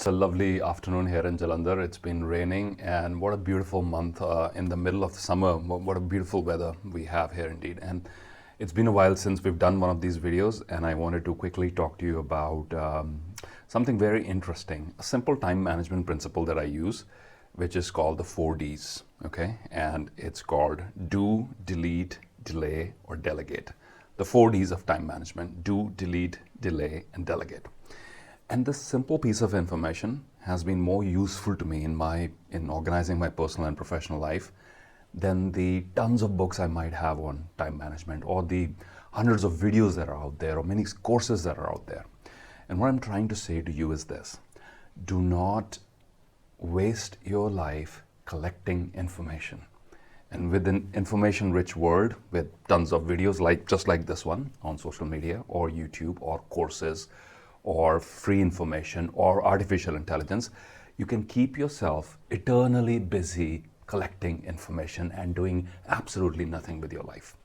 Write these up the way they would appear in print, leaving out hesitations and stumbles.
It's a lovely afternoon here in Jalandhar. It's been raining, and what a beautiful month in the middle of the summer. What a beautiful weather we have here indeed. And it's been a while since we've done one of these videos, and I wanted to quickly talk to you about something very interesting, a simple time management principle that I use, which is called the 4Ds, okay? And it's called do, delete, delay, or delegate. The 4Ds of time management: do, delete, delay, and delegate. And this simple piece of information has been more useful to me in organizing my personal and professional life than the tons of books I might have on time management, or the hundreds of videos that are out there, or many courses that are out there. And what I'm trying to say to you is this: do not waste your life collecting information. And with an information-rich world, with tons of videos just like this one on social media or YouTube or courses or free information or artificial intelligence, you can keep yourself eternally busy collecting information and doing absolutely nothing with your life.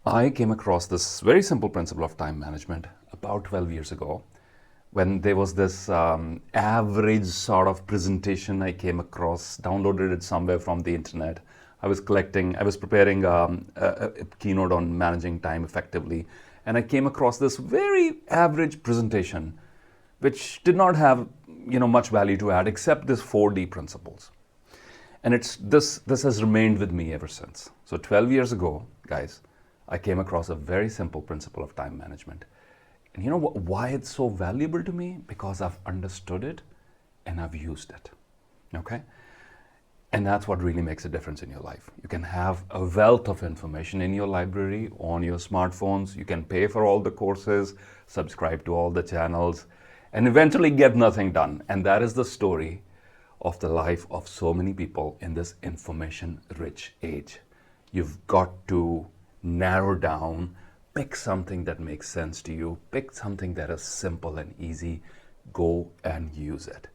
I came across this very simple principle of time management about 12 years ago, when there was this average sort of presentation I came across, downloaded it somewhere from the internet. I was preparing a keynote on managing time effectively, and I came across this very average presentation, which did not have much value to add except this 4D principles. And this has remained with me ever since. So 12 years ago, guys, I came across a very simple principle of time management. And you know why it's so valuable to me? Because I've understood it and I've used it, okay? And that's what really makes a difference in your life. You can have a wealth of information in your library, on your smartphones. You can pay for all the courses, subscribe to all the channels, and eventually get nothing done. And that is the story of the life of so many people in this information-rich age. You've got to narrow down, pick something that makes sense to you, pick something that is simple and easy, go and use it.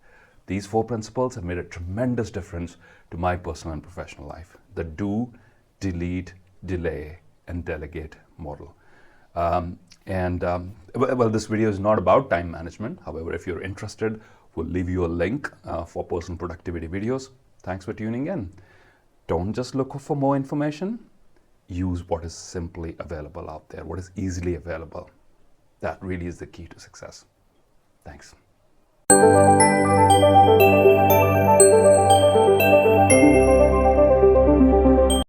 These 4 principles have made a tremendous difference to my personal and professional life. The do, delete, delay, and delegate model. Well, this video is not about time management. However, if you're interested, we'll leave you a link for personal productivity videos. Thanks for tuning in. Don't just look for more information. Use what is simply available out there, what is easily available. That really is the key to success. Thanks.